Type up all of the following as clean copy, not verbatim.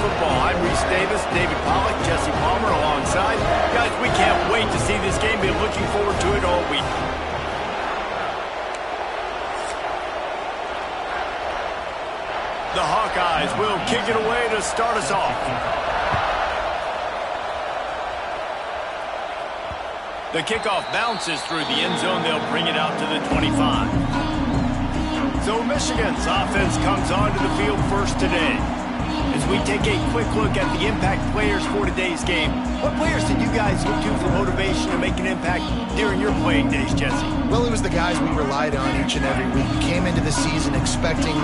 football. I'm Reese Davis, David Pollack, Jesse Palmer alongside. Guys, we can't wait to see this game. Been looking forward to it all week. The Hawkeyes will kick it away to start us off. The kickoff bounces through the end zone. They'll bring it out to the 25. So Michigan's offense comes onto the field first today. As we take a quick look at the impact players for today's game, what players did you guys look to for motivation to make an impact during your playing days, Jesse? Well, it was the guys we relied on each and every week. We came into the season expecting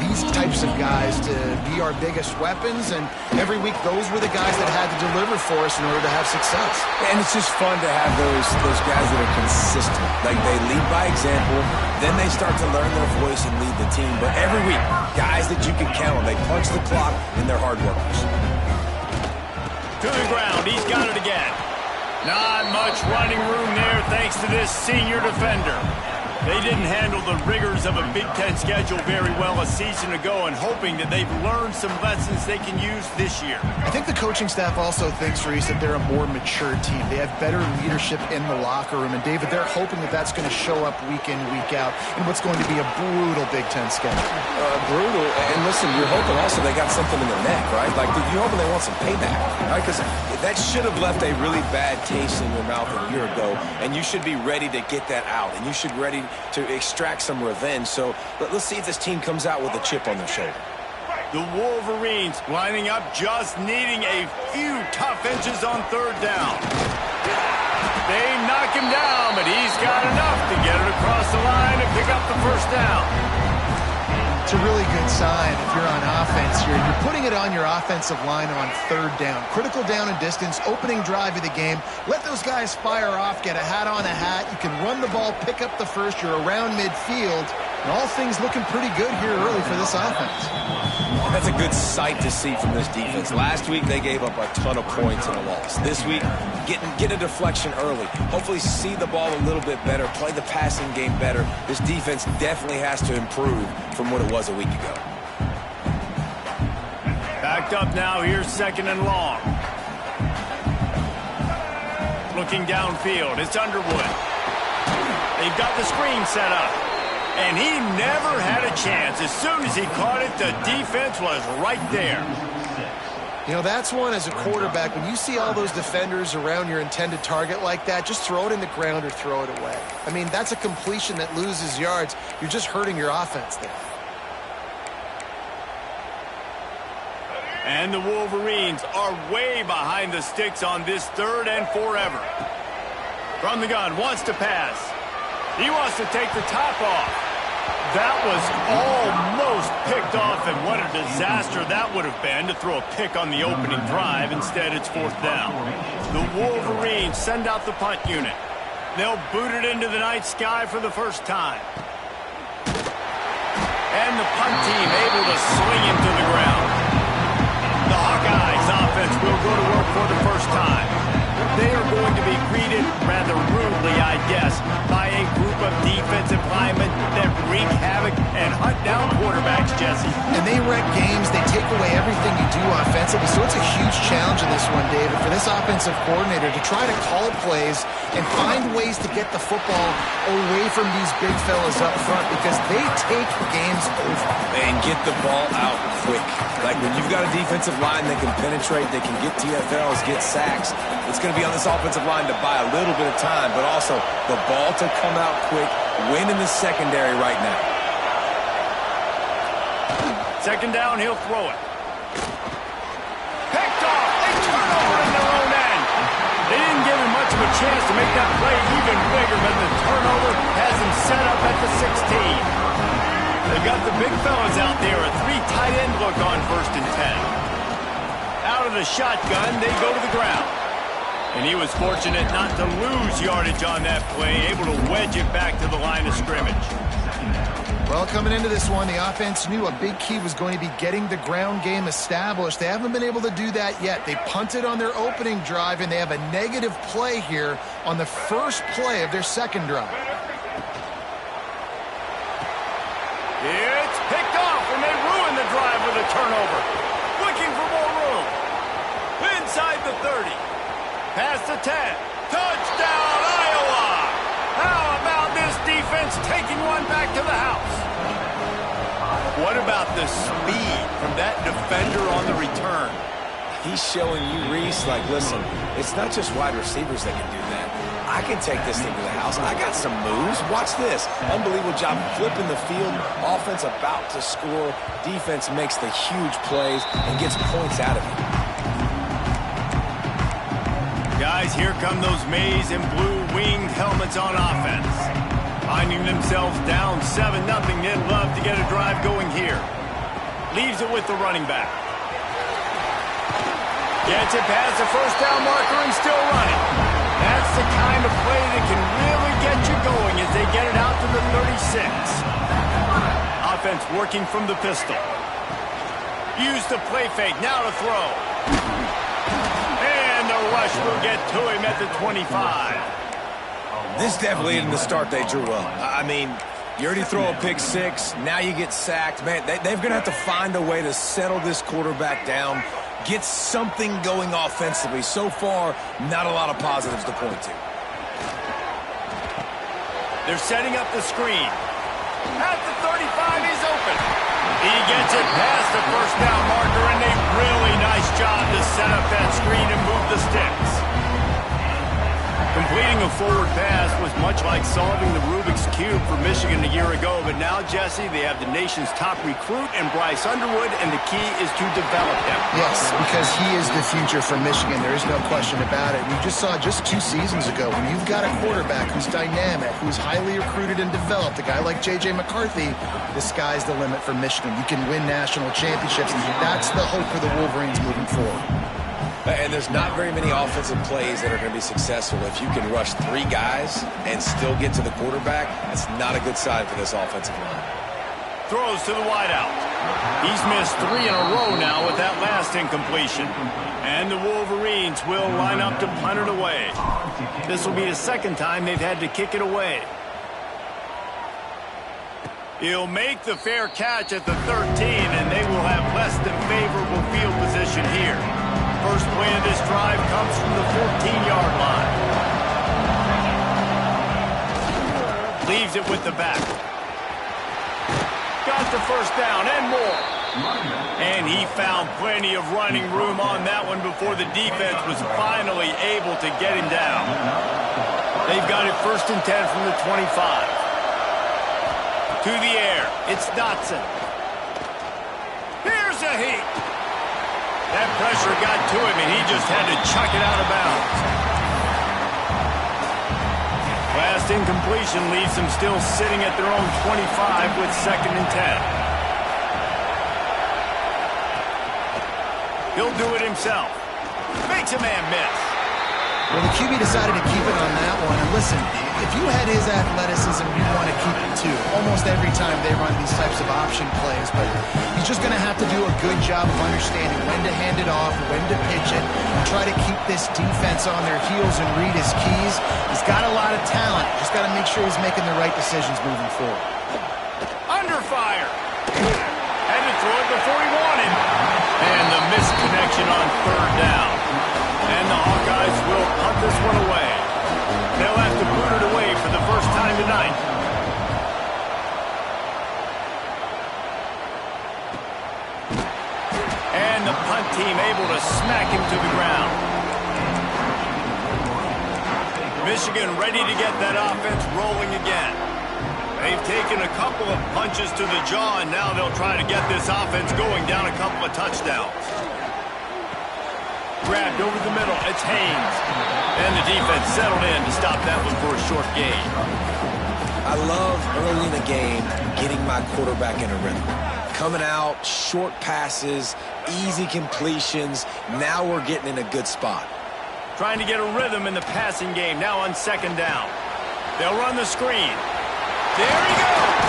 these types of guys to be our biggest weapons, and every week those were the guys that had to deliver for us in order to have success. And it's just fun to have those guys that are consistent. Like, they lead by example, then they start to learn their voice and lead the team. But every week, guys that you can count on, they punch the clock, and they're hard workers. To the ground, he's got it again. Not much running room there thanks to this senior defender. They didn't handle the rigors of a Big Ten schedule very well a season ago, and hoping that they've learned some lessons they can use this year. I think the coaching staff also thinks, Reese, that they're a more mature team. They have better leadership in the locker room, and David, they're hoping that that's going to show up week in, week out in what's going to be a brutal Big Ten schedule. Brutal, and listen, you're hoping also they got something in the neck, right? Like, you're hoping they want some payback, right? Because that should have left a really bad taste in your mouth a year ago, and you should be ready to get that out, and you should be ready to extract some revenge. So let's see if this team comes out with a chip on their shoulder. The Wolverines lining up, just needing a few tough inches on third down. They knock him down, but he's got enough to get it across the line and pick up the first down. It's a really good sign if you're on offense here. You're putting it on your offensive line on third down. Critical down and distance, opening drive of the game. Let those guys fire off, get a hat on a hat. You can run the ball, pick up the first. You're around midfield. And all things looking pretty good here early for this offense. That's a good sight to see from this defense. Last week, they gave up a ton of points in a loss. This week, get a deflection early. Hopefully see the ball a little bit better, play the passing game better. This defense definitely has to improve from what it was a week ago. Backed up now, here's second and long. Looking downfield, it's Underwood. They've got the screen set up. And he never had a chance. As soon as he caught it, the defense was right there. You know, that's one as a quarterback. When you see all those defenders around your intended target like that, just throw it in the ground or throw it away. I mean, that's a completion that loses yards. You're just hurting your offense there. And the Wolverines are way behind the sticks on this third and forever. From the gun, wants to pass. He wants to take the top off. That was almost picked off, and what a disaster that would have been to throw a pick on the opening drive. Instead, it's fourth down. The Wolverines send out the punt unit. They'll boot it into the night sky for the first time. And the punt team able to swing him to the ground. The Hawkeyes offense will go to work for the first time. They are going to be greeted rather rudely, I guess, by a group of defensive linemen that wreak havoc and hunt down quarterbacks, Jesse. And they wreck games. They take away everything you do offensively. So it's a huge challenge in this one, David, for this offensive coordinator to try to call plays and find ways to get the football away from these big fellas up front, because they take games over. And get the ball out quick. Like, when you've got a defensive line that can penetrate, they can get TFLs, get sacks, it's going to be on this offensive line to buy a little bit of time, but also the ball to come out quick, win in the secondary right now. Second down, he'll throw it. Picked off. They turn over in their own end. They didn't give him much of a chance to make that play even bigger, but the turnover has him set up at the 16. They've got the big fellas out there, a three tight end look on first and 10. Out of the shotgun, they go to the ground. And he was fortunate not to lose yardage on that play, able to wedge it back to the line of scrimmage. Well, coming into this one, the offense knew a big key was going to be getting the ground game established. They haven't been able to do that yet. They punted on their opening drive, and they have a negative play here on the first play of their second drive. It's picked off, and they ruin the drive with a turnover. Looking for more room. the 30. Past the 10. Touchdown, Iowa! How about this defense taking one back to the house? What about the speed from that defender on the return? He's showing you, Reese, like, listen, it's not just wide receivers that can do that. I can take this thing to the house. I got some moves. Watch this. Unbelievable job flipping the field. Offense about to score. Defense makes the huge plays and gets points out of it. Guys, here come those maize and blue winged helmets on offense. Finding themselves down 7-0, they'd love to get a drive going here. Leaves it with the running back. Gets it past the first down marker and still running. That's the kind of play that can really get you going as they get it out to the 36. Offense working from the pistol. Use the play fake, now to throw. And the rush will get to him at the 25. This definitely isn't the start they drew up. I mean, you already throw a pick six, now you get sacked. Man, they're going to have to find a way to settle this quarterback down, get something going offensively. So far, not a lot of positives to point to. They're setting up the screen. At the 35, he's open. He gets it past the first down marker, and a really nice job to set up that screen and move the sticks. Completing a forward pass was much like solving the Rubik's Cube for Michigan a year ago, but now, Jesse, they have the nation's top recruit in Bryce Underwood, and the key is to develop him. Yes, because he is the future for Michigan. There is no question about it. We just saw just 2 seasons ago, when you've got a quarterback who's dynamic, who's highly recruited and developed, a guy like J.J. McCarthy, the sky's the limit for Michigan. You can win national championships. That's the hope for the Wolverines moving forward. And there's not very many offensive plays that are going to be successful. If you can rush 3 guys and still get to the quarterback, that's not a good sign for this offensive line. Throws to the wideout. He's missed 3 in a row now with that last incompletion. And the Wolverines will line up to punt it away. This will be the second time they've had to kick it away. He'll make the fair catch at the 13, and they will have less than favorable field position here. First play of this drive comes from the 14-yard line. Leaves it with the back. Got the first down and more. And he found plenty of running room on that one before the defense was finally able to get him down. They've got it 1st and 10 from the 25. To the air, it's Dotson. Here's a heat. That pressure got to him, and he just had to chuck it out of bounds. Last incompletion leaves them still sitting at their own 25 with 2nd and 10. He'll do it himself. Makes a man miss. Well, the QB decided to keep it on that one. And listen, if you had his athleticism, you want to keep it too. Almost every time they run these types of option plays. But he's just going to have to do a good job of understanding when to hand it off, when to pitch it, and try to keep this defense on their heels and read his keys. He's got a lot of talent. Just got to make sure he's making the right decisions moving forward. Under fire. Had to throw it before he wanted. And the misconnection on 3rd down. And the Hawkeyes will punt this one away. They'll have to boot it away for the first time tonight. And the punt team able to smack him to the ground. Michigan ready to get that offense rolling again. They've taken a couple of punches to the jaw, and now they'll try to get this offense going down a couple of touchdowns. Grabbed over the middle, it's Haynes. And the defense settled in to stop that one for a short gain. I love early in the game getting my quarterback in a rhythm. Coming out, short passes, easy completions. Now we're getting in a good spot. Trying to get a rhythm in the passing game, now on 2nd down. They'll run the screen. There he goes!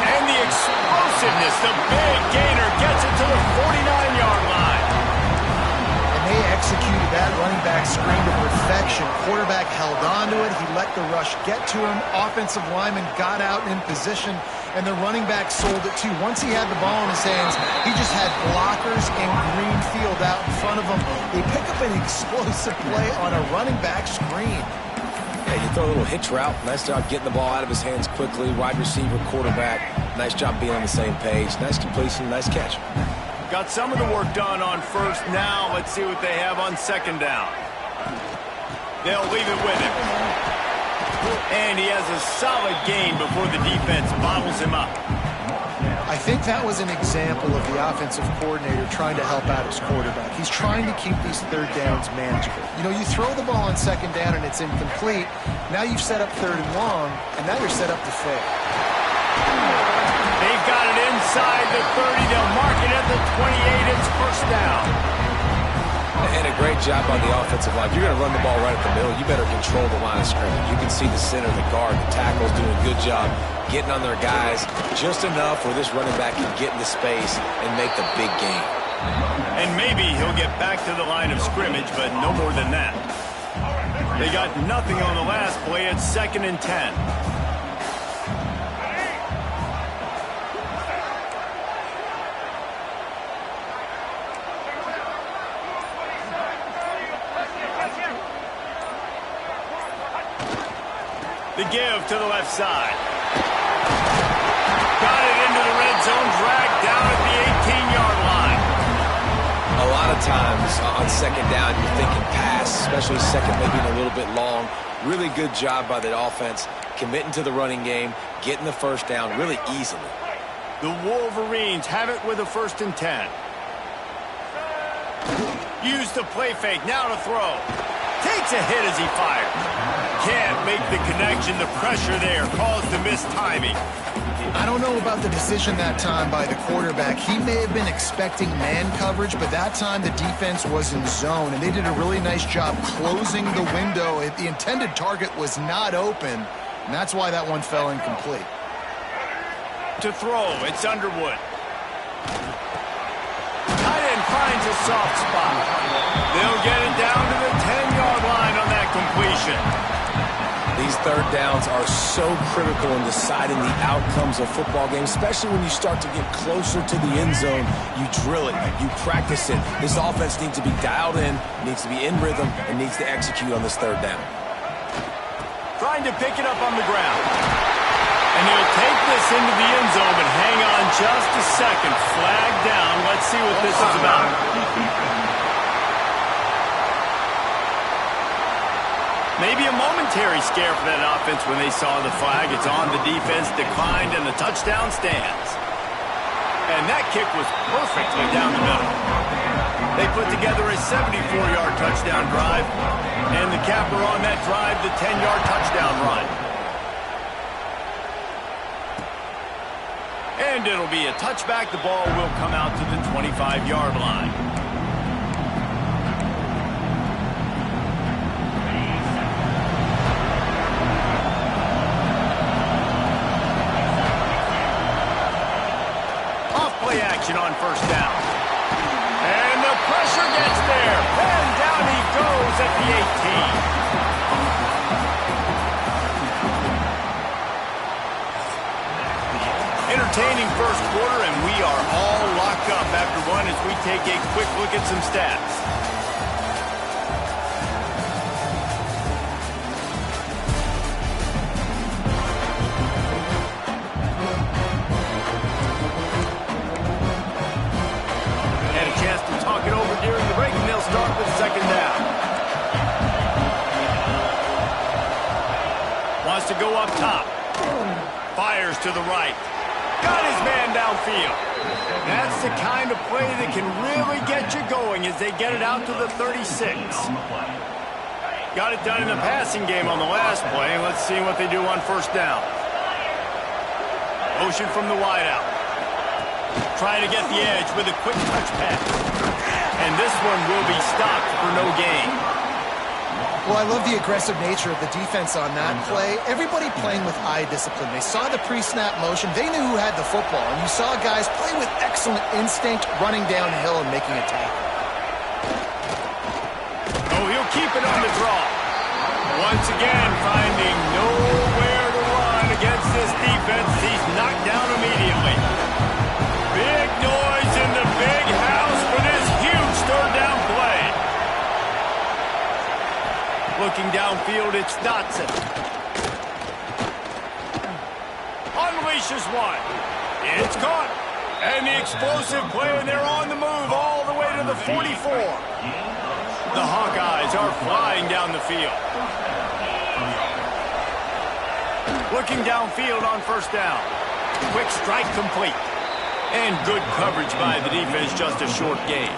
And the explosiveness, the big gainer gets it to the 49-yard line. They executed that running back screen to perfection. Quarterback held on to it. He let the rush get to him. Offensive lineman got out in position. and the running back sold it too. Once he had the ball in his hands, he just had blockers in green field out in front of him. They pick up an explosive play on a running back screen. Yeah, you throw a little hitch route. Nice job getting the ball out of his hands quickly. Wide receiver, quarterback. Nice job being on the same page. Nice completion, nice catch. Got some of the work done on first. Now let's see what they have on second down. They'll leave it with him. And he has a solid gain before the defense bottles him up. I think that was an example of the offensive coordinator trying to help out his quarterback. He's trying to keep these third downs manageable. You know, you throw the ball on second down and it's incomplete. Now you've set up third and long, and now you're set up to fail. They've got it inside the 30. They'll mark it at the 28. It's first down. And a great job by the offensive line. If you're going to run the ball right at the middle, you better control the line of scrimmage. You can see the center, the guard, the tackles doing a good job getting on their guys just enough where this running back can get into space and make the big gain. And maybe he'll get back to the line of scrimmage, but no more than that. They got nothing on the last play. It's 2nd and 10. The give to the left side. Got it into the red zone, dragged down at the 18-yard line. A lot of times on second down, you're thinking pass, especially second, maybe a little bit long. Really good job by the offense, committing to the running game, getting the first down really easily. The Wolverines have it with a 1st and 10. Use the play fake, now to throw. Takes a hit as he fires. Can't make the connection. The pressure there caused the missed timing. I don't know about the decision that time by the quarterback. He may have been expecting man coverage, but that time the defense was in zone, and they did a really nice job closing the window. The intended target was not open, and that's why that one fell incomplete. To throw, it's Underwood. Tight end finds a soft spot. They'll get it down to the 10-yard line on that completion. These third downs are so critical in deciding the outcomes of football games, especially when you start to get closer to the end zone. You drill it, you practice it. This offense needs to be dialed in, needs to be in rhythm, and needs to execute on this third down. Trying to pick it up on the ground. And he'll take this into the end zone, but hang on just a second. Flag down. Let's see what this is about. Maybe a momentary scare for that offense when they saw the flag. It's on, the defense declined, and the touchdown stands. And that kick was perfectly down the middle. They put together a 74-yard touchdown drive, and the capper on that drive, the 10-yard touchdown run. And it'll be a touchback. The ball will come out to the 25-yard line. Off-play action on first down. And the pressure gets there. And down he goes at the 18. Entertaining first quarter, and we are all locked up after one as we take a quick look at some stats. Had a chance to talk it over during the break, and they'll start with second down. Wants to go up top. Fires to the right. Got his man downfield. That's the kind of play that can really get you going as they get it out to the 36. Got it done in the passing game on the last play. Let's see what they do on first down. Motion from the wideout. Trying to get the edge with a quick touch pass. And this one will be stopped for no gain. Well, I love the aggressive nature of the defense on that play. Everybody playing with eye discipline. They saw the pre-snap motion. They knew who had the football. And you saw guys play with excellent instinct, running downhill and making a tackle. Oh, he'll keep it on the draw. Once again, finding nowhere to run against this defense. He's knocked down field, it's Dotson. Unleashes one. It's caught. And the explosive play, and they're on the move all the way to the 44. The Hawkeyes are flying down the field. Looking downfield on first down. Quick strike complete. And good coverage by the defense, just a short gain.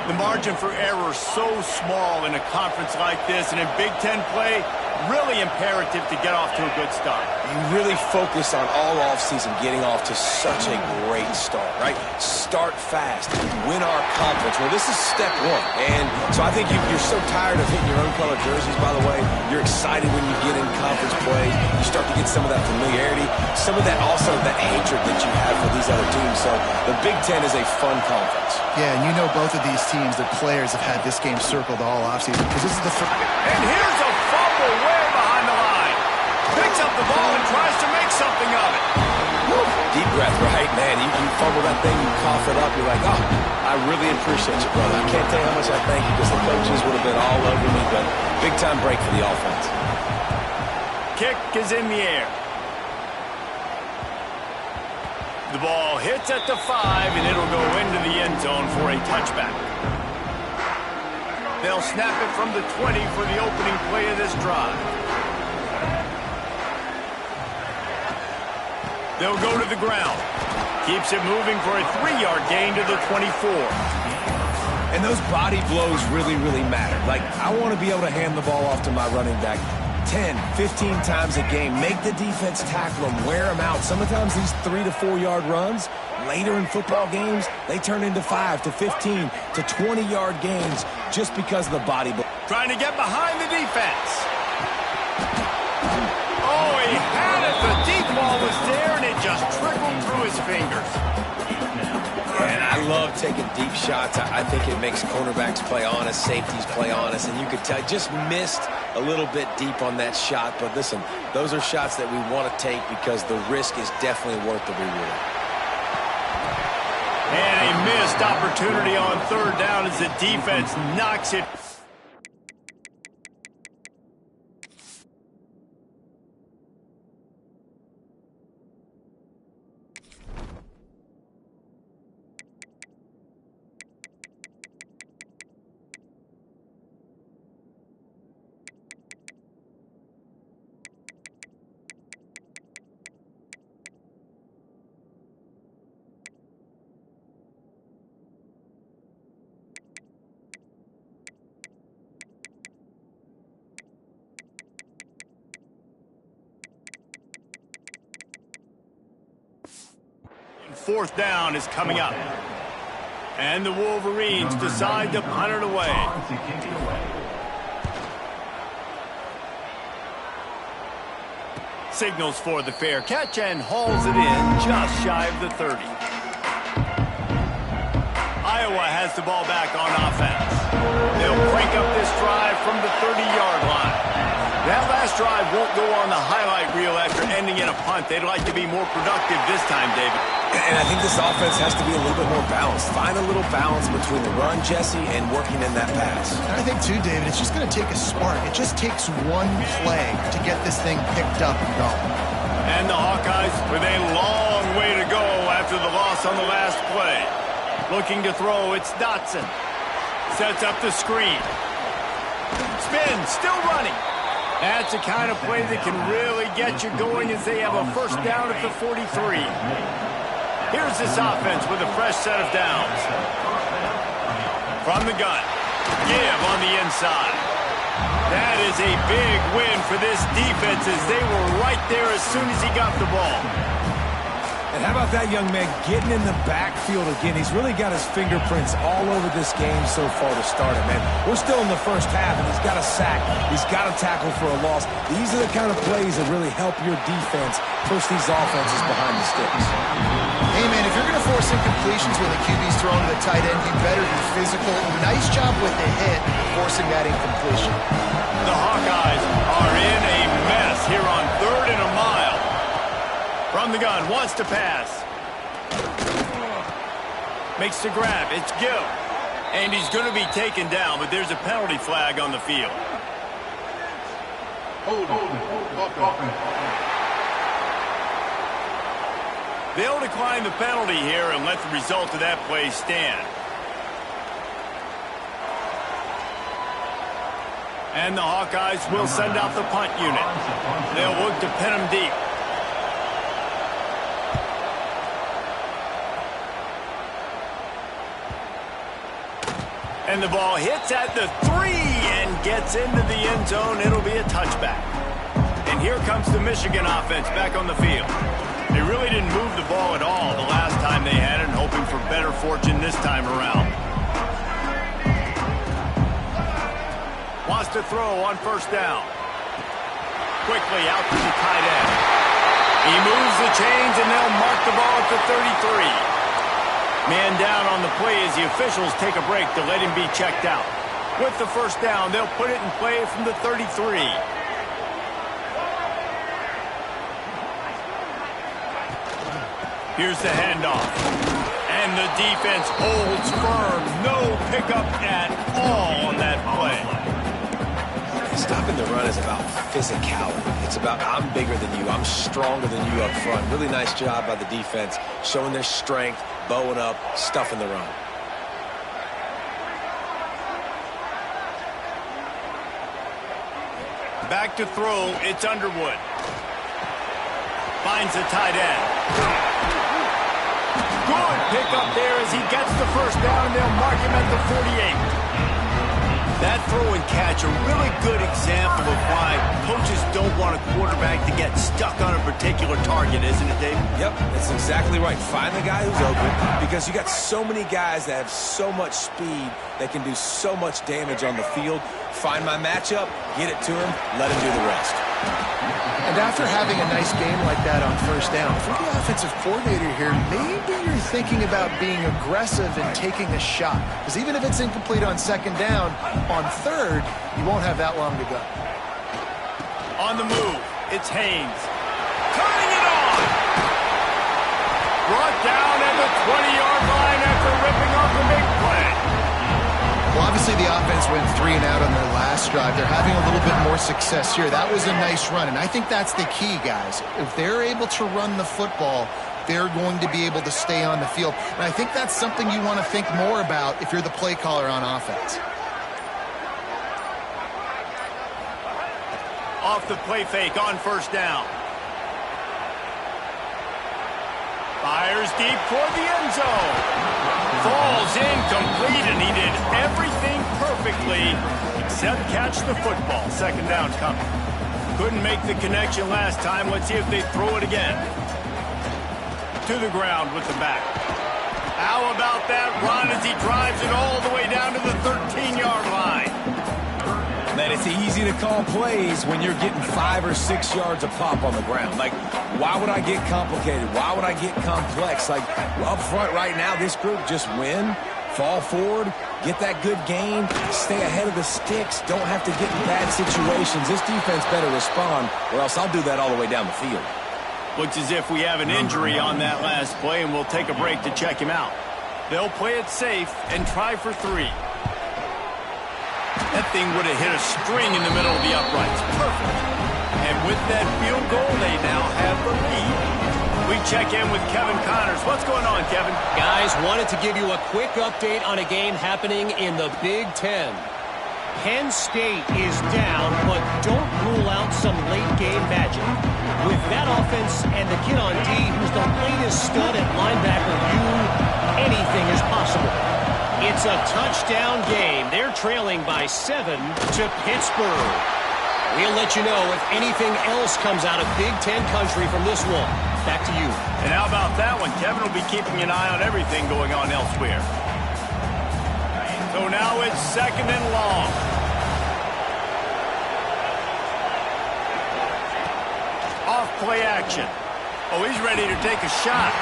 The margin for error so small in a conference like this, and in Big Ten play, really imperative to get off to a good start. You really focus on all offseason getting off to such a great start, right? Start fast, win our conference. Well, this is step one. And so I think you're so tired of hitting your own color jerseys, by the way. You're excited when you get in conference play. You start to get some of that familiarity, some of that also that hatred that you have for these other teams. So the Big Ten is a fun conference. Yeah, and you know both of these teams, their players have had this game circled all offseason because this is the first. And here's a fumble way behind the line. Picks up the ball and tries to make something of it. Woo. Deep breath, right, man? You fumble that thing, you cough it up, you're like, oh, I really appreciate you, brother. I can't tell you how much I thank you because the coaches would have been all over me, but big-time break for the offense. Kick is in the air. The ball hits at the 5, and it'll go into the end zone for a touchback. They'll snap it from the 20 for the opening play of this drive. They'll go to the ground. Keeps it moving for a 3-yard gain to the 24. And those body blows really, really matter. Like, I want to be able to hand the ball off to my running back 10, 15 times a game. Make the defense tackle them, wear them out. Sometimes these 3 to 4 yard runs, later in football games, they turn into 5 to 15 to 20-yard gains just because of the body blow. Trying to get behind the defense. Oh, he had it. The deep ball was there, and it just trickled through his fingers. And I love taking deep shots. I think it makes cornerbacks play honest, safeties play honest, and you could tell just missed a little bit deep on that shot. But listen, those are shots that we want to take because the risk is definitely worth the reward. And a missed opportunity on third down as the defense knocks it. Fourth down is coming up. And the Wolverines decide to punt it away. Signals for the fair catch and hauls it in just shy of the 30. Iowa has the ball back on offense. They'll crank up this drive from the 30-yard line. That last drive won't go on the highlight reel after ending in a punt. They'd like to be more productive this time, David. And I think this offense has to be a little bit more balanced. Find a little balance between the run, Jesse, and working in that pass. And I think, too, David, it's just going to take a spark. It just takes one play to get this thing picked up and going. And the Hawkeyes with a long way to go after the loss on the last play. Looking to throw, it's Dotson. Sets up the screen. Spin, still running. That's the kind of play that can really get you going as they have a first down at the 43. Here's this offense with a fresh set of downs. From the gun. Give on the inside. That is a big win for this defense as they were right there as soon as he got the ball. And how about that young man getting in the backfield again? He's really got his fingerprints all over this game so far to start it, man. We're still in the first half, and he's got a sack. He's got a tackle for a loss. These are the kind of plays that really help your defense push these offenses behind the sticks. Hey, man, if you're going to force incompletions when the QB's throwing to the tight end, you better be physical. Nice job with the hit, forcing that incompletion. The Hawkeyes are in a mess here on 3rd and a mile. From the gun, wants to pass. Makes the grab, it's Gill. And he's going to be taken down, but there's a penalty flag on the field. They'll decline the penalty here and let the result of that play stand. And the Hawkeyes will send out the punt unit. They'll look to pin them deep. And the ball hits at the 3 and gets into the end zone. It'll be a touchback. And here comes the Michigan offense back on the field. They really didn't move the ball at all the last time they had it, and hoping for better fortune this time around. Wants to throw on first down. Quickly out to the tight end. He moves the chains, and they'll mark the ball at the 33. Man down on the play as the officials take a break to let him be checked out. With the first down, they'll put it in play from the 33. Here's the handoff. And the defense holds firm. No pickup at all on that play. Stopping the run is about physicality. It's about I'm bigger than you. I'm stronger than you up front. Really nice job by the defense, showing their strength, bowing up, stuffing the run. Back to throw, it's Underwood. Finds the tight end. Good pickup there as he gets the first down, and they'll mark him at the 48. That throw and catch, a really good example of why coaches don't want a quarterback to get stuck on a particular target, isn't it, Dave? Yep, that's exactly right. Find the guy who's open, because you got so many guys that have so much speed that can do so much damage on the field. Find my matchup, get it to him, let him do the rest. And after having a nice game like that on first down, if you're the offensive coordinator here, maybe you're thinking about being aggressive and taking a shot. Because even if it's incomplete on second down, on third, you won't have that long to go. On the move, it's Haynes. Turning it on! Brought down at the 20-yard line after ripping off the big play. Well, obviously the offense went 3 and out on their last drive. They're having a little bit more success here. That was a nice run, and I think that's the key, guys. If they're able to run the football, they're going to be able to stay on the field. And I think that's something you want to think more about if you're the play caller on offense. Off the play fake on first down. Fires deep toward the end zone. Falls incomplete, and he did everything perfectly except catch the football. Second down coming. Couldn't make the connection last time. Let's see if they throw it again. To the ground with the back. How about that run as he drives it all the way down to the 13-yard line? Man, it's easy to call plays when you're getting 5 or 6 yards of pop on the ground. Like, why would I get complicated? Why would I get complex? Like, up front right now, this group just win, fall forward, get that good gain, stay ahead of the sticks, don't have to get in bad situations. This defense better respond, or else I'll do that all the way down the field. Looks as if we have an injury on that last play, and we'll take a break to check him out. They'll play it safe and try for 3. That thing would have hit a string in the middle of the uprights. Perfect. And with that field goal, they now have the lead. We check in with Kevin Connors. What's going on, Kevin? Guys, wanted to give you a quick update on a game happening in the Big Ten. Penn State is down, but don't rule out some late-game magic. With that offense and the kid on D, who's the latest stud at linebacker, anything is possible. It's a touchdown game. They're trailing by 7 to Pittsburgh. We'll let you know if anything else comes out of Big Ten country from this one. Back to you. And how about that one? Kevin will be keeping an eye on everything going on elsewhere. So now it's 2nd and long. Off play action. Oh, he's ready to take a shot.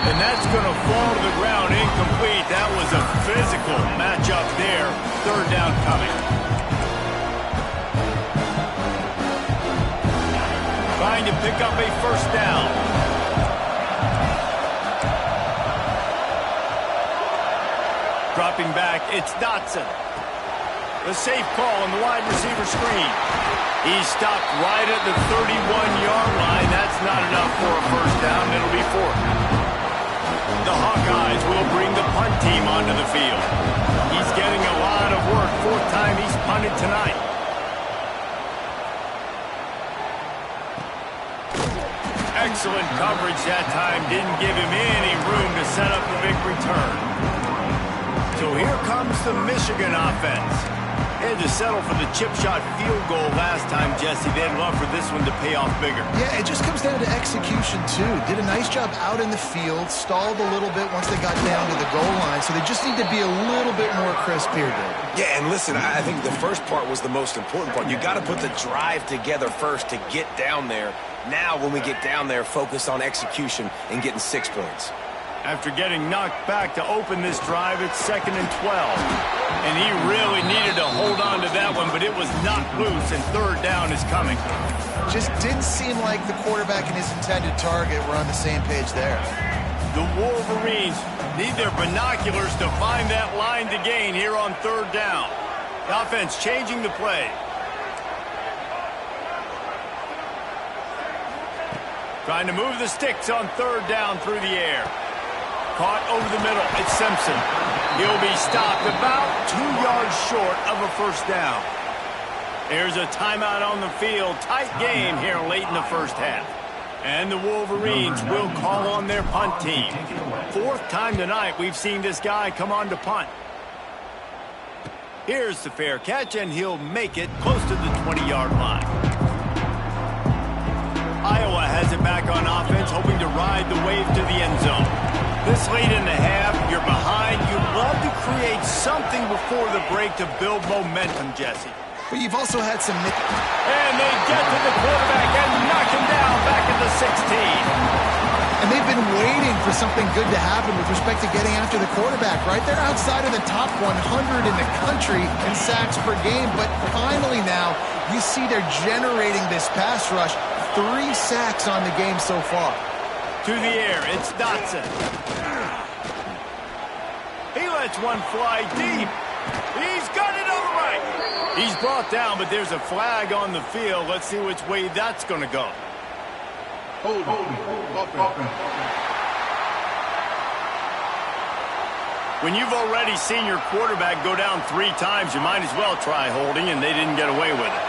And that's going to fall to the ground incomplete. That was a physical matchup there. 3rd down coming. Trying to pick up a first down. Dropping back, it's Dotson. The safe call on the wide receiver screen. He's stopped right at the 31-yard line. That's not enough for a first down. It'll be fourth. The Hawkeyes will bring the punt team onto the field. He's getting a lot of work. Fourth time he's punted tonight. Excellent coverage that time. Didn't give him any room to set up a big return. So here comes the Michigan offense. They had to settle for the chip shot field goal last time, Jesse. They'd love for this one to pay off bigger. Yeah, it just comes down to execution, too. Did a nice job out in the field, stalled a little bit once they got down to the goal line, so they just need to be a little bit more crisp here, David. Yeah, and listen, I think the first part was the most important part. You got to put the drive together first to get down there. Now, when we get down there, focus on execution and getting 6 points. After getting knocked back to open this drive, it's 2nd and 12. And he really needed to hold on to that one, but it was knocked loose, and third down is coming. Just didn't seem like the quarterback and his intended target were on the same page there. The Wolverines need their binoculars to find that line to gain here on third down. The offense changing the play. Trying to move the sticks on third down through the air. Caught over the middle. It's Simpson. He'll be stopped about 2 yards short of a first down. There's a timeout on the field. Tight game here late in the first half. And the Wolverines will call on their punt team. Fourth time tonight we've seen this guy come on to punt. Here's the fair catch, and he'll make it close to the 20-yard line. Iowa has it back on offense, hoping to ride the wave to the end zone. This late in the half, you're behind. You love to create something before the break to build momentum, Jesse. But you've also had some... And they get to the quarterback and knock him down back at the 16. And they've been waiting for something good to happen with respect to getting after the quarterback, right? They're outside of the top 100 in the country in sacks per game. But finally now, you see they're generating this pass rush. 3 sacks on the game so far. To the air, it's Dotson. He lets one fly deep. He's got it on the right. He's brought down, but there's a flag on the field. Let's see which way that's going to go. Hold. When you've already seen your quarterback go down 3 times, you might as well try holding, and they didn't get away with it.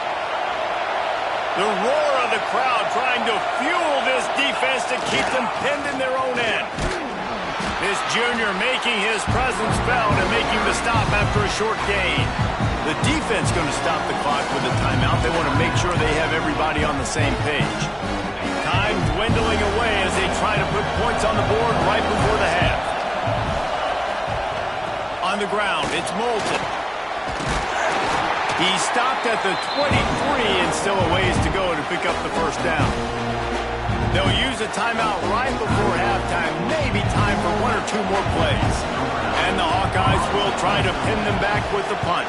The roar of the crowd trying to fuel this defense to keep them pinned in their own end. This junior making his presence felt and making the stop after a short gain. The defense going to stop the clock with a timeout. They want to make sure they have everybody on the same page. Time dwindling away as they try to put points on the board right before the half. On the ground, it's Moulton. He stopped at the 23 and still a ways to go to pick up the first down. They'll use a timeout right before halftime, maybe time for 1 or 2 more plays. And the Hawkeyes will try to pin them back with the punt.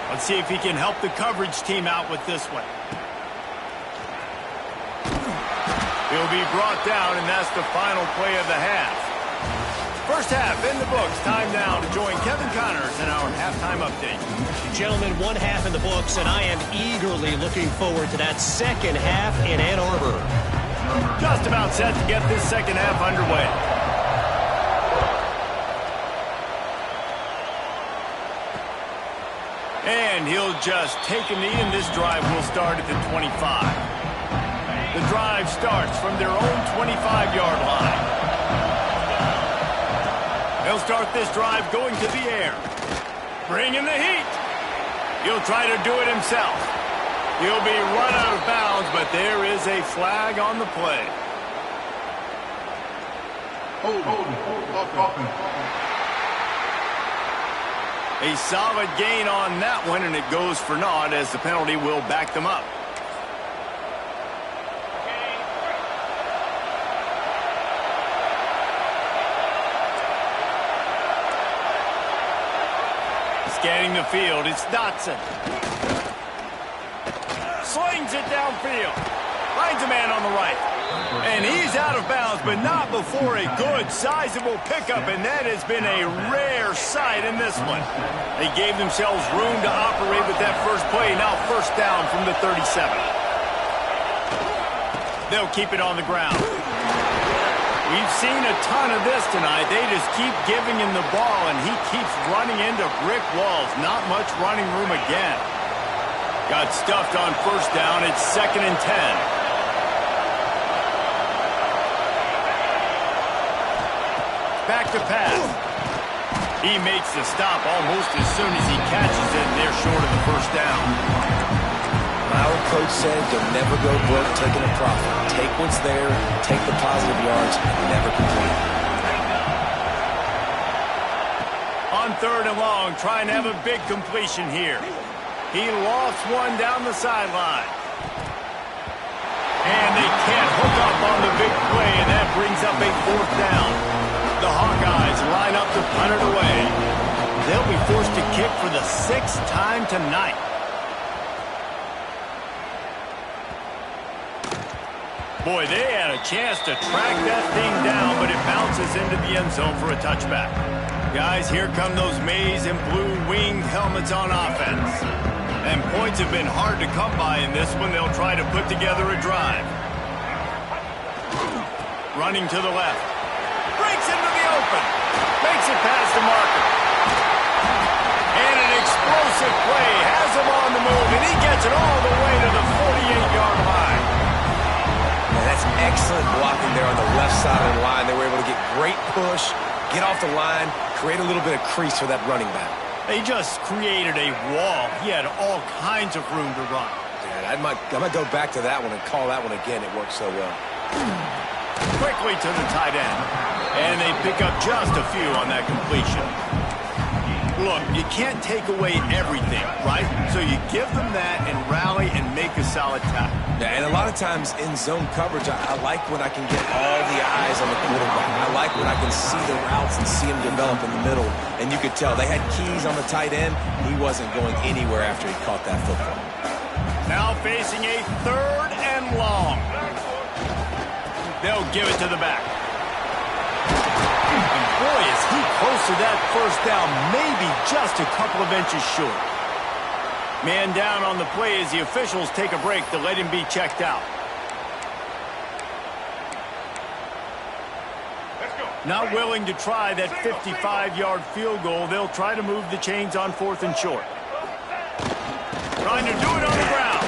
Let's see if he can help the coverage team out with this one. He'll be brought down, and that's the final play of the half. First half in the books. Time now to join Kevin Connors in our halftime update. Gentlemen, 1 half in the books, and I am eagerly looking forward to that second half in Ann Arbor. Just about set to get this second half underway. And he'll just take a knee, and this drive will start at the 25. The drive starts from their own 25-yard line. He'll start this drive going to the air. Bringing the heat. He'll try to do it himself. He'll be run out of bounds, but there is a flag on the play. Hold. A solid gain on that one, and it goes for naught as the penalty will back them up. Scanning the field, it's Dotson. Slings it downfield. Finds a man on the right. And he's out of bounds, but not before a good, sizable pickup, and that has been a rare sight in this one. They gave themselves room to operate with that first play. Now first down from the 37. They'll keep it on the ground. We've seen a ton of this tonight. They just keep giving him the ball, and he keeps running into brick walls. Not much running room again. Got stuffed on first down. It's 2nd and 10. Back to pass. He makes the stop almost as soon as he catches it, and they're short of the first down. Our coach said you'll never go broke taking a profit. Take what's there, take the positive yards, and never complain. On 3rd and long, trying to have a big completion here. He lost one down the sideline. And they can't hook up on the big play, and that brings up a 4th down. The Hawkeyes line up to punt it away. They'll be forced to kick for the 6th time tonight. Boy, they had a chance to track that thing down, but it bounces into the end zone for a touchback. Guys, here come those maize and blue winged helmets on offense. And points have been hard to come by in this one. They'll try to put together a drive. Running to the left. Breaks into the open. Makes it past the marker. And an explosive play has him on the move, and he gets it all the way to the 48-yard line. That's excellent blocking there on the left side of the line. They were able to get great push, get off the line, create a little bit of crease for that running back. They just created a wall. He had all kinds of room to run. Yeah, I might go back to that one and call that one again. It worked so well. Quickly to the tight end. And they pick up just a few on that completion. Look, you can't take away everything, right? So you give them that and rally and make a solid tackle. Yeah, and a lot of times in zone coverage, I like when I can get all the eyes on the quarterback. I like when I can see the routes and see him develop in the middle. And you could tell they had keys on the tight end. He wasn't going anywhere after he caught that football. Now facing a 3rd and long. They'll give it to the back. And boy, is he close to that first down, maybe just a couple of inches short. Man down on the play as the officials take a break to let him be checked out. Not willing to try that 55-yard field goal, they'll try to move the chains on 4th and short. Trying to do it on the ground.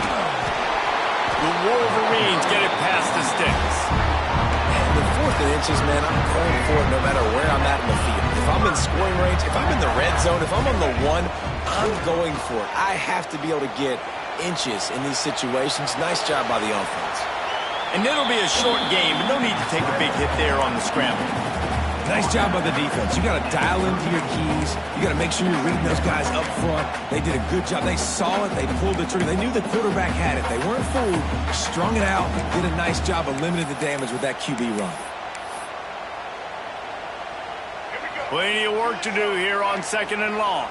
The Wolverines get it past the sticks. And the 4th and inches, man, I'm going for it no matter where I'm at in the field. If I'm in scoring range, if I'm in the red zone, if I'm on the 1, I'm going for it. I have to be able to get inches in these situations. Nice job by the offense. And it'll be a short game, but no need to take a big hit there on the scramble. Nice job by the defense. You got to dial into your keys. You got to make sure you're reading those guys up front. They did a good job. They saw it. They pulled the trigger. They knew the quarterback had it. They weren't fooled. Strung it out. Did a nice job of limiting the damage with that QB run. Plenty of work to do here on 2nd and long.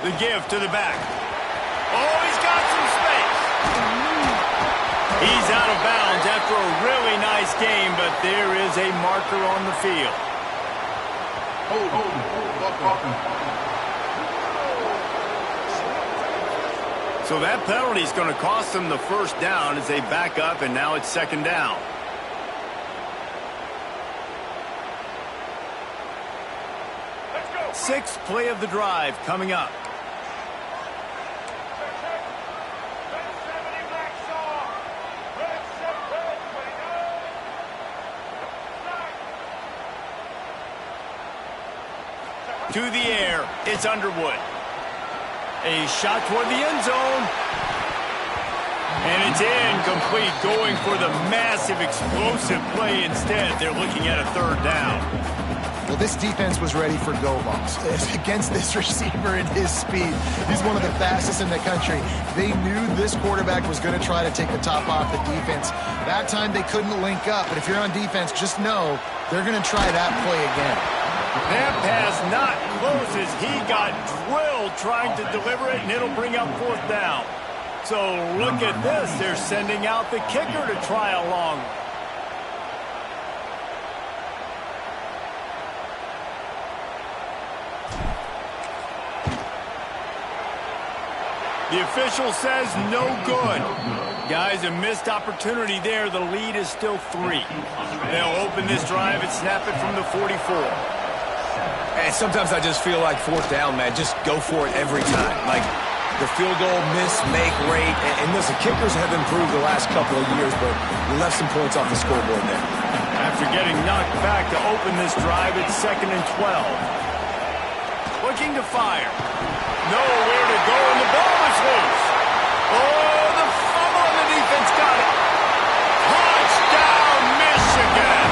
The give to the back. Oh, he's got some space. He's out of bounds after a really nice game, but there is a marker on the field. So that penalty is going to cost them the first down as they back up, and now it's 2nd down. Sixth play of the drive coming up. To the air, it's Underwood. A shot toward the end zone. And it's incomplete, going for the massive explosive play instead. They're looking at a 3rd down. Well, this defense was ready for go balls against this receiver and his speed. He's one of the fastest in the country. They knew this quarterback was going to try to take the top off the defense. That time they couldn't link up, but if you're on defense, just know they're going to try that play again. That pass not close as he got drilled trying to deliver it, and it'll bring up 4th down. So look at this. They're sending out the kicker to try a long one. The official says no good. Guys, a missed opportunity there. The lead is still 3. They'll open this drive and snap it from the 44. And sometimes I just feel like fourth down, man. Just go for it every time. Like the field goal miss-make rate. And listen, kickers have improved the last couple of years, but we left some points off the scoreboard there. After getting knocked back to open this drive, it's 2nd and 12. Looking to fire. Nowhere to go, and the ball is loose. Oh, the fumble, and the defense got it. Touchdown, Michigan.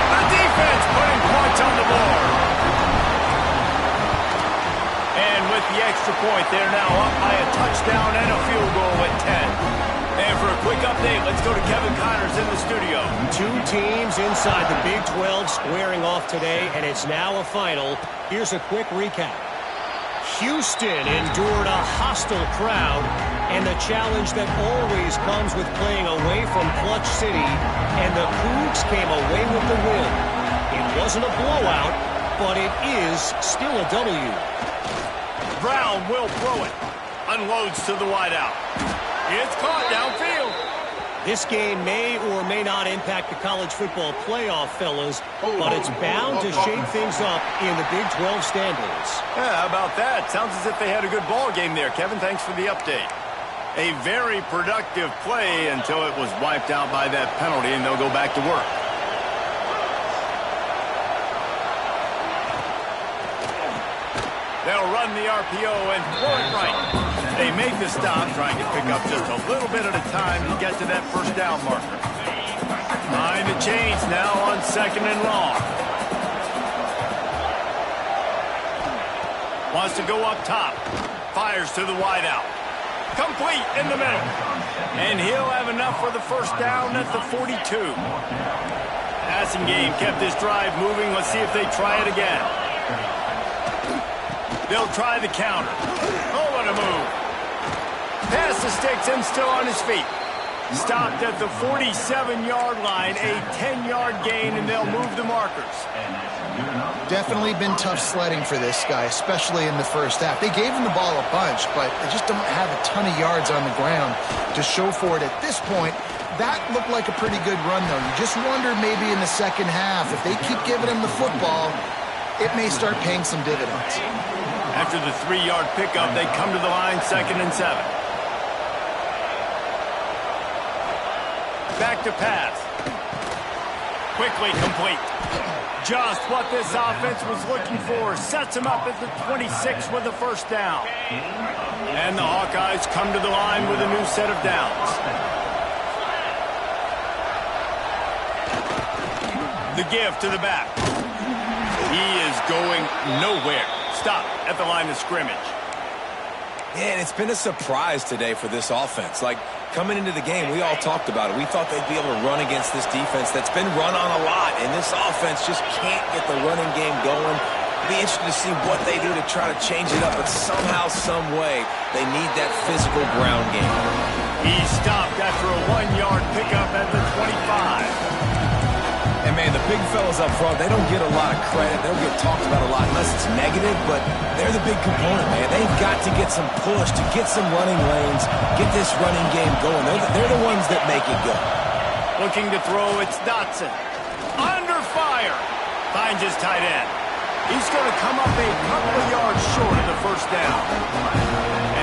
The defense putting points on the board. And with the extra point, they're now up by a touchdown and a field goal at 10. And for a quick update, let's go to Kevin Connors in the studio. 2 teams inside the Big 12 squaring off today, and it's now a final. Here's a quick recap. Houston endured a hostile crowd and the challenge that always comes with playing away from Clutch City, and the Cougs came away with the win. It wasn't a blowout, but it is still a W. Brown will throw it. Unloads to the wideout. It's caught downfield. This game may or may not impact the college football playoff, fellas, but it's bound to shake things up in the Big 12 standings. Yeah, how about that? Sounds as if they had a good ball game there, Kevin. Thanks for the update. A very productive play until it was wiped out by that penalty, and they'll go back to work. They'll run the RPO and throw it right. They make the stop, trying to pick up just a little bit at a time to get to that first down marker. Behind the chains now on 2nd and long. Wants to go up top. Fires to the wideout. Complete in the middle. And he'll have enough for the first down at the 42. Passing game kept this drive moving. Let's see if they try it again. They'll try the counter. Oh, what a move. Pass the sticks and still on his feet. Stopped at the 47-yard line, a 10-yard gain, and they'll move the markers. Definitely been tough sledding for this guy, especially in the first half. They gave him the ball a bunch, but they just don't have a ton of yards on the ground to show for it at this point. That looked like a pretty good run, though. You just wonder maybe in the second half, if they keep giving him the football, it may start paying some dividends. After the 3-yard pickup, they come to the line, 2nd and 7. Back to pass. Quickly complete. Just what this offense was looking for. Sets him up at the 26 with a first down. And the Hawkeyes come to the line with a new set of downs. The give to the back. He is going nowhere. Stop at the line of scrimmage. Yeah, and it's been a surprise today for this offense. Like, coming into the game, we all talked about it. We thought they'd be able to run against this defense that's been run on a lot, and this offense just can't get the running game going. It'll be interesting to see what they do to try to change it up, but somehow, some way, they need that physical ground game. He stopped after a 1-yard pickup at the 25. And, man, the big fellas up front, they don't get a lot of credit. They don't get talked about a lot unless it's negative, but they're the big component, man. They've got to get some push, to get some running lanes, get this running game going. They're the ones that make it go. Looking to throw, it's Dotson. Under fire. Finds his tight end. He's going to come up a couple of yards short of the first down.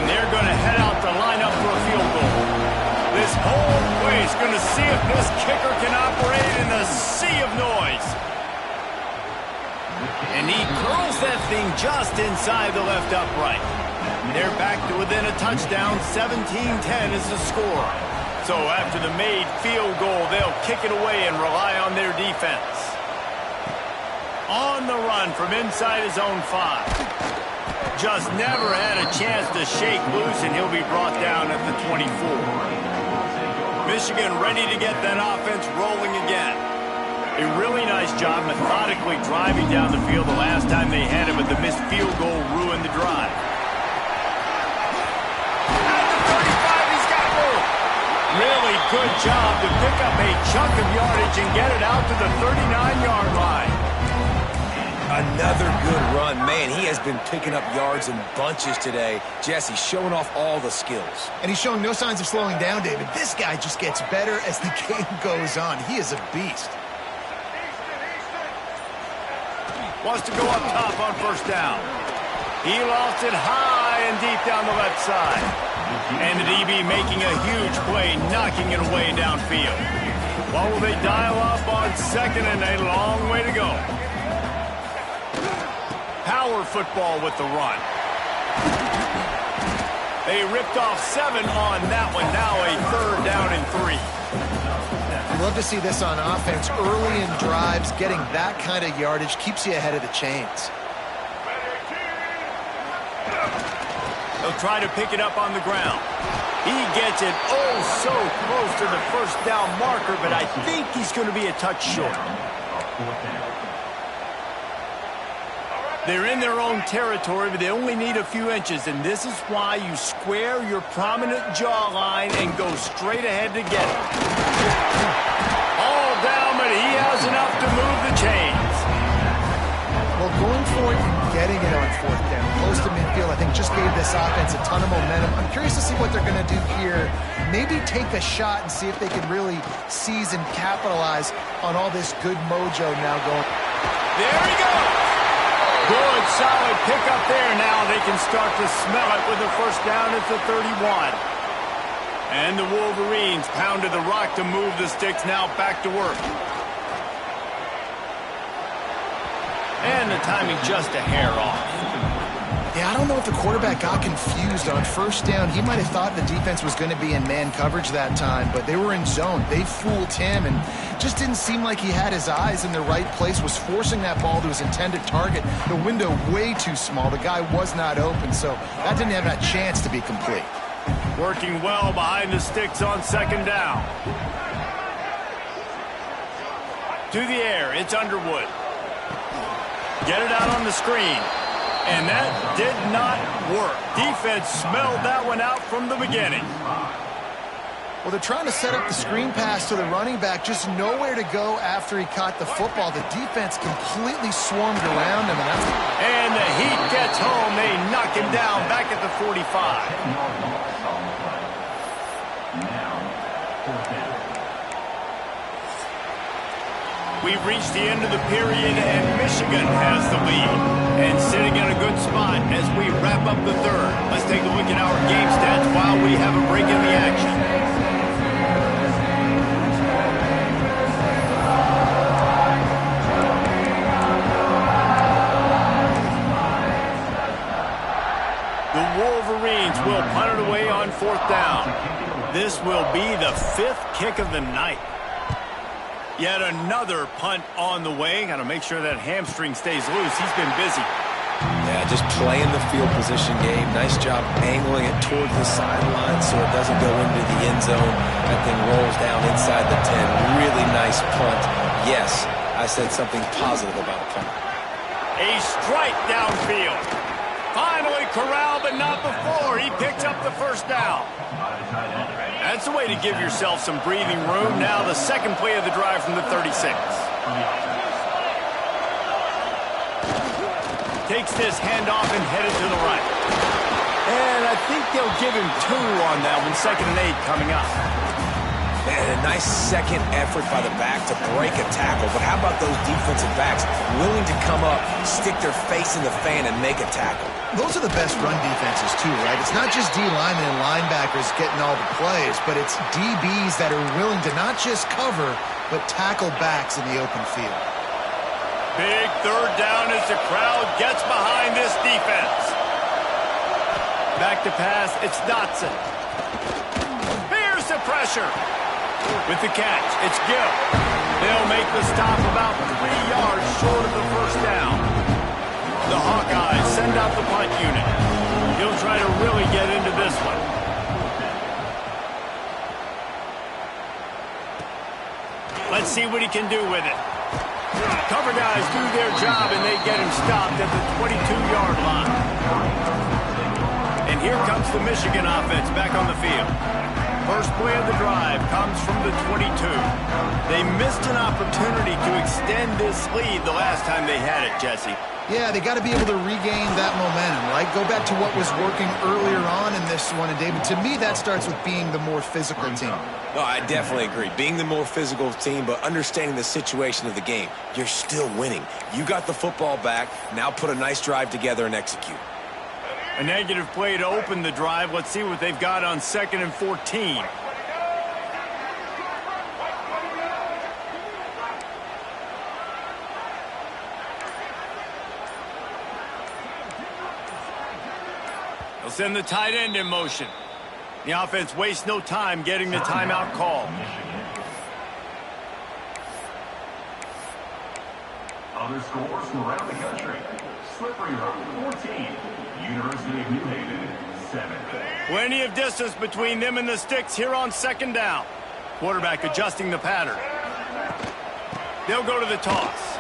And they're going to head out to line up for a field goal. This whole place going to see if this kicker can operate in the sea of noise. And he curls that thing just inside the left upright. They're back to within a touchdown. 17-10 is the score. So after the made field goal, they'll kick it away and rely on their defense. On the run from inside his own 5. Just never had a chance to shake loose, and he'll be brought down at the 24. Michigan ready to get that offense rolling again. A really nice job methodically driving down the field the last time they had it, but the missed field goal ruined the drive. At the 35, he good job to pick up a chunk of yardage and get it out to the 39-yard line. Another good run. Man, he has been picking up yards in bunches today. Jesse showing off all the skills. And he's showing no signs of slowing down, David. This guy just gets better as the game goes on. He is a beast. Wants to go up top on first down. He lost it high and deep down the left side. And the DB making a huge play, knocking it away downfield. What will they dial up on second and a long way to go? Power football with the run. They ripped off 7 on that one. Now a 3rd down and 3. You love to see this on offense. Early in drives, getting that kind of yardage keeps you ahead of the chains. They'll try to pick it up on the ground. He gets it oh so close to the first down marker, but I think he's going to be a touch short. They're in their own territory, but they only need a few inches, and this is why you square your prominent jawline and go straight ahead to get it. All down, but he has enough to move the chains. Well, going for it and getting it on 4th down, close to midfield, I think just gave this offense a ton of momentum. I'm curious to see what they're going to do here. Maybe take a shot and see if they can really seize and capitalize on all this good mojo now going. There he goes. Good, solid pickup there. Now they can start to smell it with a first down at the 31. And the Wolverines pounded the rock to move the sticks, now back to work. And the timing just a hair off. Yeah, I don't know if the quarterback got confused on first down. He might have thought the defense was going to be in man coverage that time, but they were in zone. They fooled him and just didn't seem like he had his eyes in the right place, was forcing that ball to his intended target. The window way too small. The guy was not open, so that didn't have that chance to be complete. Working well behind the sticks on 2nd down. To the air, it's Underwood. Get it out on the screen. And that did not work. Defense smelled that one out from the beginning. Well, they're trying to set up the screen pass to the running back, just nowhere to go after he caught the football. The defense completely swarmed around him. And the heat gets home. They knock him down back at the 45. We've reached the end of the period, and Michigan has the lead. And sitting in a good spot as we wrap up the 3rd. Let's take a look at our game stats while we have a break in the action. The Wolverines will punt it away on 4th down. This will be the 5th kick of the night. Yet another punt on the way. Got to make sure that hamstring stays loose. He's been busy. Yeah, just playing the field position game. Nice job angling it toward the sideline so it doesn't go into the end zone. That thing rolls down inside the 10. Really nice punt. Yes, I said something positive about a punt. A strike downfield. Finally corralled, but not before. He picks up the first down. That's a way to give yourself some breathing room. Now the 2nd play of the drive from the 36. Takes this handoff and headed to the right. And I think they'll give him 2 on that one. 2nd and 8 coming up. And a nice second effort by the back to break a tackle. But how about those defensive backs willing to come up, stick their face in the fan, and make a tackle? Those are the best run defenses, too, right? It's not just D linemen and linebackers getting all the plays, but it's DBs that are willing to not just cover, but tackle backs in the open field. Big 3rd down as the crowd gets behind this defense. Back to pass, it's Dotson. Here's the pressure. With the catch, it's Gill. They'll make the stop about 3 yards short of the first down. The Hawkeyes send out the punt unit. He'll try to really get into this one. Let's see what he can do with it. Cover guys do their job, and they get him stopped at the 22-yard line. And here comes the Michigan offense back on the field. First play of the drive comes from the 22. They missed an opportunity to extend this lead the last time they had it, Jesse. Yeah, they got to be able to regain that momentum, right? Go back to what was working earlier on in this one. And, David, to me, that starts with being the more physical team. No, I definitely agree. Being the more physical team, but understanding the situation of the game. You're still winning. You got the football back. Now put a nice drive together and execute. A negative play to open the drive. Let's see what they've got on 2nd and 14. They'll send the tight end in motion. The offense wastes no time getting the timeout call. Other scores from around the country. Slippery Road, 14. University of New Haven, 7. Plenty of distance between them and the sticks here on 2nd down. Quarterback adjusting the pattern. They'll go to the toss.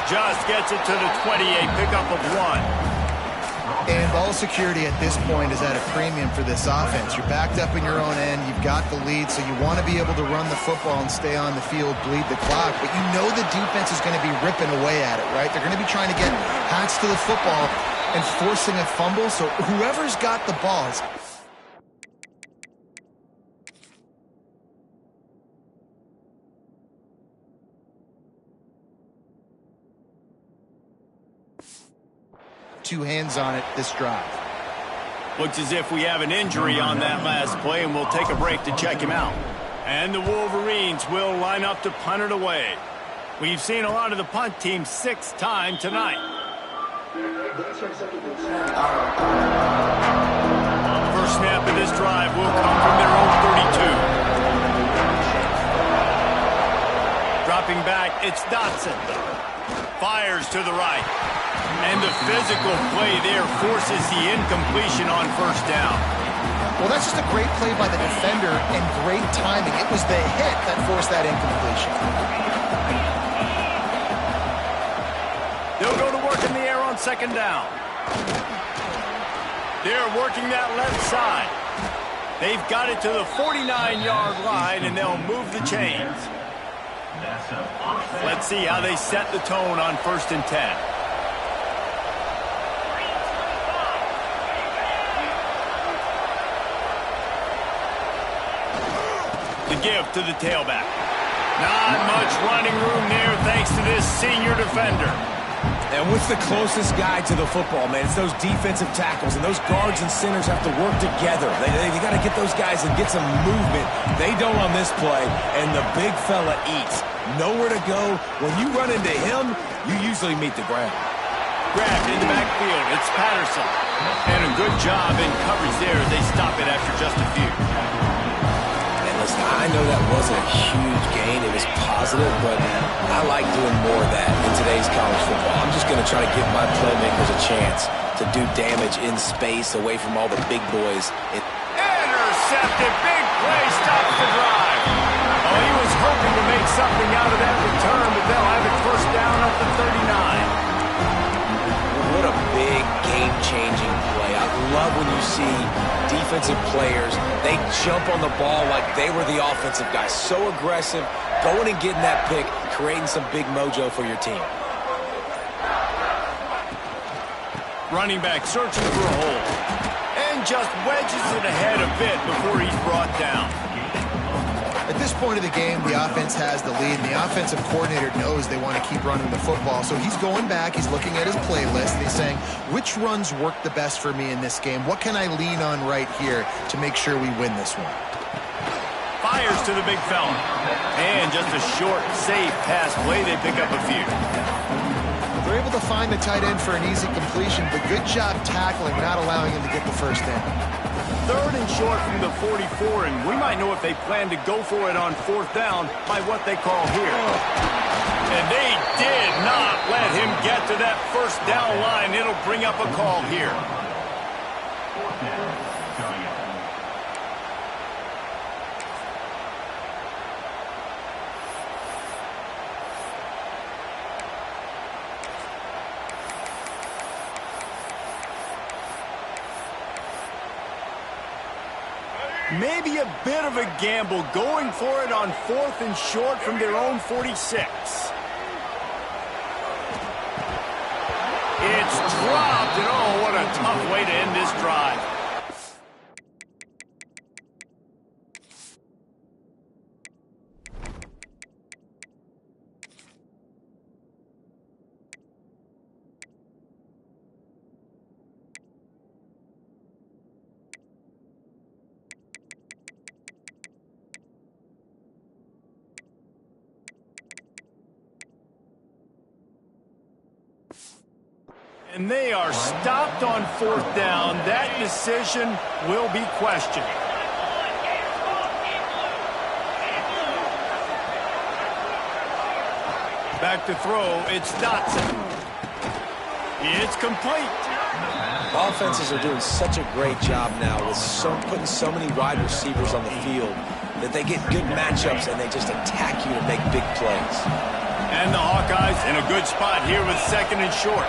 Just gets it to the 28, pickup of 1. And ball security at this point is at a premium for this offense. You're backed up in your own end. You've got the lead, so you want to be able to run the football and stay on the field, bleed the clock. But you know the defense is going to be ripping away at it, right? They're going to be trying to get hats to the football and forcing a fumble. So whoever's got the balls, two hands on it this drive. Looks as if we have an injury on that last play, and we'll take a break to check him out. And the Wolverines will line up to punt it away. We've seen a lot of the punt team 6th time tonight. First snap of this drive will come from their own 32. Dropping back, it's Dotson. Fires to the right. And the physical play there forces the incompletion on 1st down. Well, that's just a great play by the defender and great timing. It was the hit that forced that incompletion. They'll go to work in the air on 2nd down. They're working that left side. They've got it to the 49-yard line, and they'll move the chains. Let's see how they set the tone on 1st and 10. The give to the tailback. Not much running room there thanks to this senior defender. And what's the closest guy to the football, man? It's those defensive tackles, and those guards and centers have to work together. They got to get those guys and get some movement. They don't on this play, and the big fella eats. Nowhere to go. When you run into him, you usually meet the ground. Grabbed in the backfield. It's Patterson. And a good job in coverage there as they stop it after just a few. Listen, I know that wasn't a huge gain. It was positive, but I like doing more of that in today's college football. I'm just going to try to give my playmakers a chance to do damage in space away from all the big boys. Intercepted. Big play stops the drive. Oh, he was hoping to make something out of that return, but they'll have it 1st down at the 39. What a big game-changing play. I love when you see defensive players, they jump on the ball like they were the offensive guys. So aggressive, going and getting that pick, creating some big mojo for your team. Running back searching for a hole. And just wedges it ahead a bit before he's brought down. At this point of the game, the offense has the lead, and the offensive coordinator knows they want to keep running the football. So he's going back, he's looking at his playlist, and he's saying, which runs work the best for me in this game? What can I lean on right here to make sure we win this one? Fires to the big fella. And just a short, safe pass play, they pick up a few. They're able to find the tight end for an easy completion, but good job tackling, not allowing him to get the 1st down. 3rd and short from the 44, and we might know if they plan to go for it on 4th down by what they call here. And they did not let him get to that 1st down line. It'll bring up a call here. 4th down, coming up. Maybe a bit of a gamble going for it on 4th and short from their own 46. It's dropped, and oh, what a tough way to end this drive. And they are stopped on 4th down. That decision will be questioned. Back to throw, it's Dotson. It's complete. Offenses are doing such a great job now with putting so many wide receivers on the field that they get good matchups and they just attack you to make big plays. And the Hawkeyes in a good spot here with 2nd and short.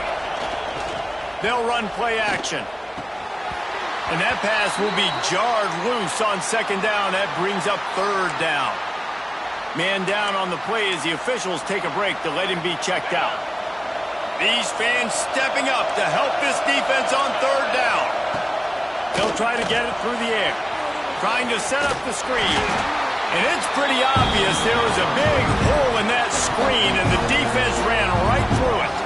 They'll run play action. And that pass will be jarred loose on 2nd down. That brings up 3rd down. Man down on the play as the officials take a break to let him be checked out. These fans stepping up to help this defense on 3rd down. They'll try to get it through the air. Trying to set up the screen. And it's pretty obvious there was a big hole in that screen, and the defense ran right through it.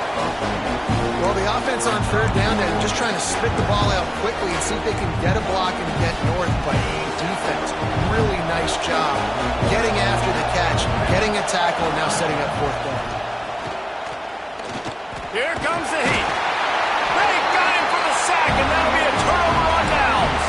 Well, the offense on 3rd down, they're just trying to spit the ball out quickly and see if they can get a block and get north. But defense, really nice job getting after the catch, getting a tackle, and now setting up 4th down. Here comes the heat. They got him for the sack, and that'll be a turnover on downs.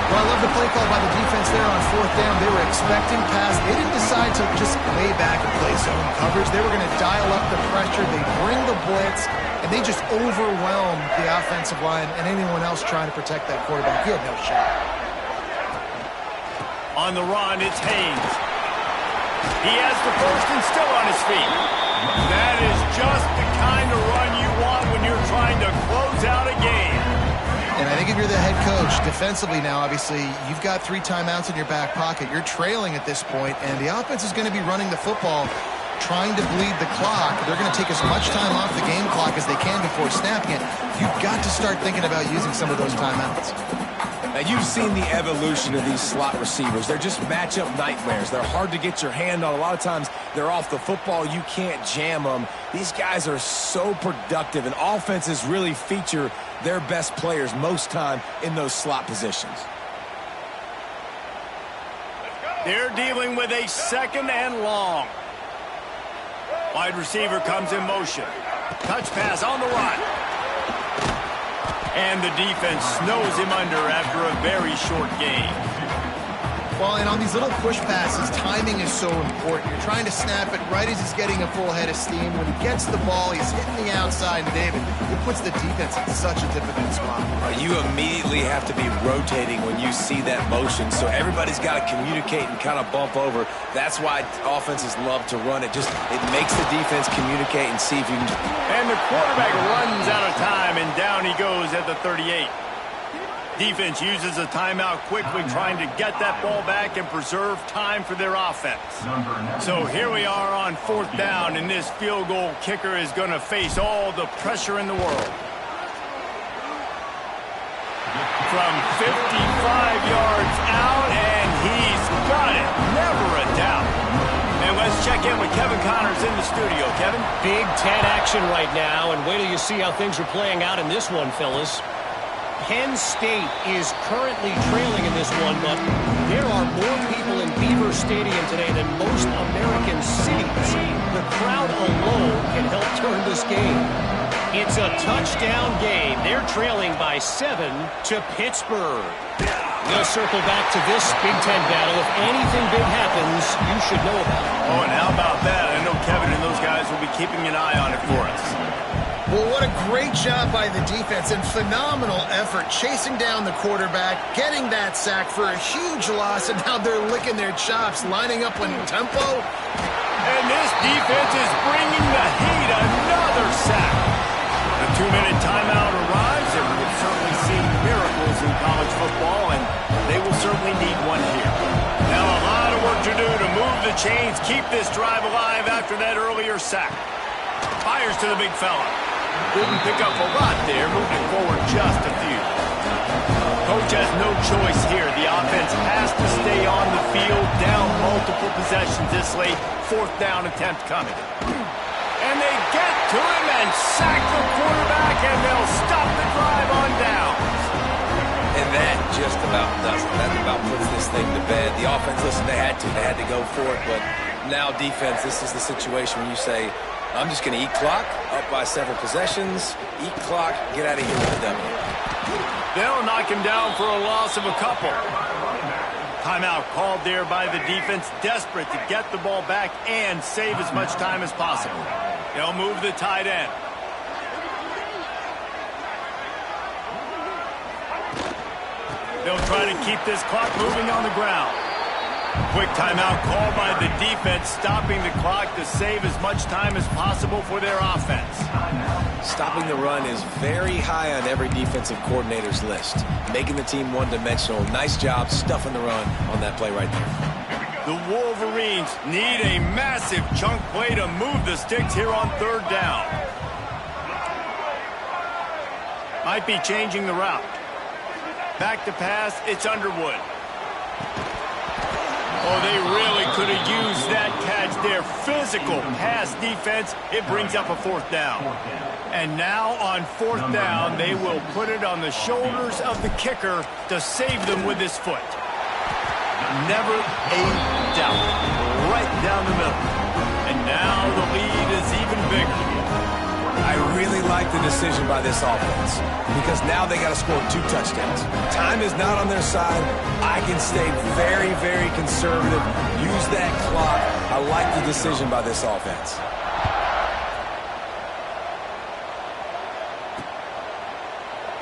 Well, I love the play call by the defense there on 4th down. They were expecting pass. They didn't decide to just lay back and play zone coverage. They were going to dial up the pressure. They bring the blitz. And they just overwhelmed the offensive line and anyone else trying to protect that quarterback. He had no shot. On the run, it's Haynes. He has the first and still on his feet. That is just the kind of run you want when you're trying to close out a game. And I think if you're the head coach, defensively now, obviously, you've got 3 timeouts in your back pocket. You're trailing at this point, and the offense is going to be running the football, trying to bleed the clock. They're going to take as much time off the game clock as they can before snapping it. You've got to start thinking about using some of those timeouts. Now, you've seen the evolution of these slot receivers. They're just matchup nightmares. They're hard to get your hand on. A lot of times, they're off the football. You can't jam them. These guys are so productive, and offenses really feature their best players most time in those slot positions. They're dealing with a 2nd and long. Wide receiver comes in motion. Touch pass on the run. And the defense snows him under after a very short game. Well, and on these little push passes, timing is so important. You're trying to snap it right as he's getting a full head of steam. When he gets the ball, he's hitting the outside, and David, it puts the defense in such a difficult spot. You immediately have to be rotating when you see that motion, so everybody's got to communicate and kind of bump over. That's why offenses love to run it. It makes the defense communicate and see if you can. And the quarterback runs out of time, and down he goes at the 38. Defense uses a timeout quickly, trying to get that ball back and preserve time for their offense. So here we are on 4th down, and this field goal kicker is going to face all the pressure in the world. From 55 yards out, and he's got it. Never a doubt. And let's check in with Kevin Connors in the studio. Kevin? Big 10 action right now, and wait till you see how things are playing out in this one, fellas. Penn State is currently trailing in this one, but there are more people in Beaver Stadium today than most American cities. The crowd alone can help turn this game. It's a touchdown game. They're trailing by 7 to Pittsburgh. We'll circle back to this Big Ten battle. If anything big happens, you should know about it. Oh, and how about that? I know Kevin and those guys will be keeping an eye on it for us. Well, what a great job by the defense and phenomenal effort chasing down the quarterback, getting that sack for a huge loss, and now they're licking their chops, lining up in tempo. And this defense is bringing the heat. Another sack. A 2-minute timeout arrives, and we've certainly seen miracles in college football, and They will certainly need one here. Now a lot of work to do to move the chains, keep this drive alive after that earlier sack. Fires to the big fella. Didn't pick up a lot there, moving forward just a few. Coach has no choice here. The offense has to stay on the field, down multiple possessions this late. 4th down attempt coming. And they get to him and sack the quarterback, and they'll stop the drive on downs. And that just about does it. That about puts this thing to bed. The offense, listen, they had to go for it, but now defense, this is the situation where you say, I'm just going to eat clock, up by several possessions, eat clock, get out of here with a W. They'll knock him down for a loss of a couple. Timeout called there by the defense, desperate to get the ball back and save as much time as possible. They'll move the tight end. They'll try to keep this clock moving on the ground. Quick timeout called by the defense, stopping the clock to save as much time as possible for their offense. Stopping the run is very high on every defensive coordinator's list. Making the team one-dimensional. Nice job stuffing the run on that play right there. The Wolverines need a massive chunk play to move the sticks here on 3rd down. Might be changing the route. Back to pass, it's Underwood. Oh, they really could have used that catch there. Physical pass defense. It brings up a 4th down. And now on 4th down, they will put it on the shoulders of the kicker to save them with his foot. Never a doubt. Right down the middle. And now the lead is even bigger. I really like the decision by this offense because now they got to score 2 touchdowns. Time is not on their side. I can stay very, very conservative. Use that clock. I like the decision by this offense.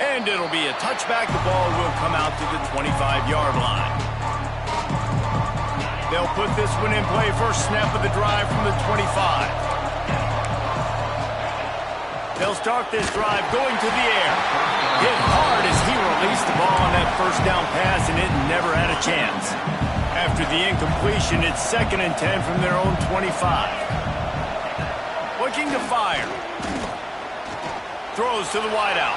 And it'll be a touchback. The ball will come out to the 25-yard line. They'll put this one in play. First snap of the drive from the 25. They'll start this drive going to the air. Hit hard as he released the ball on that first down pass, and it never had a chance. After the incompletion, it's 2nd and 10 from their own 25. Looking to fire. Throws to the wideout.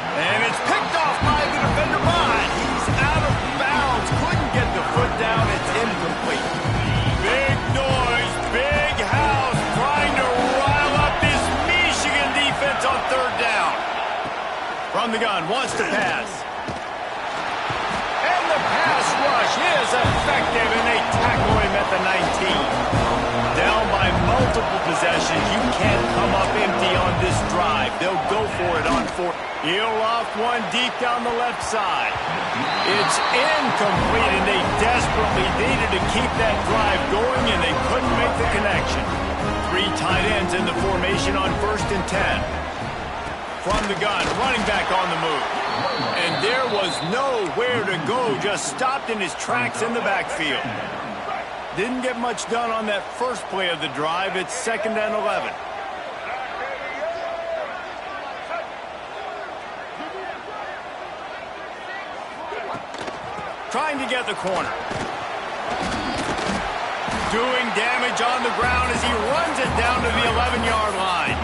And it's picked off by the defender. But he's out of bounds. Couldn't get the foot down. It's incomplete. Big noise, big house, trying to rile up this Michigan defense on 3rd down. From the gun, wants to pass. And the pass rush is effective, and they tackle him at the 19. Down by multiple possessions. You can't come up empty on this drive. They'll go for it on 4th. He'll loft one deep down the left side. It's incomplete, and they desperately needed to keep that drive going, and they couldn't make the connection. 3 tight ends in the formation on 1st and 10. From the gun, running back on the move. And there was nowhere to go, just stopped in his tracks in the backfield. Didn't get much done on that first play of the drive. It's 2nd and 11. Trying to get the corner. Doing damage on the ground as he runs it down to the 11-yard line.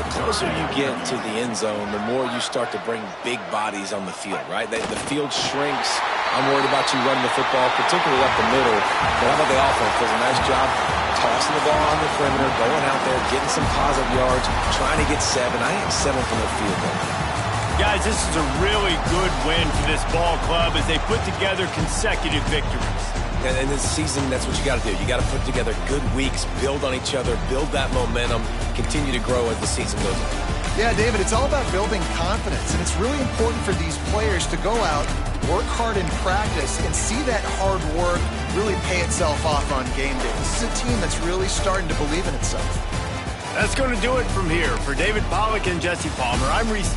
The closer you get to the end zone, the more you start to bring big bodies on the field, right? The field shrinks. I'm worried about you running the football, particularly up the middle. But how about the offense? Does a nice job tossing the ball on the perimeter, going out there, getting some positive yards, trying to get 7. I ain't 7 from the field goal. Guys, this is a really good win for this ball club as they put together consecutive victories. And this season, that's what you got to do. You got to put together good weeks, build on each other, build that momentum, continue to grow as the season goes on. Yeah, David, it's all about building confidence, and it's really important for these players to go out, work hard in practice, and see that hard work really pay itself off on game day. This is a team that's really starting to believe in itself. That's going to do it from here. For David Pollack and Jesse Palmer, I'm Reese.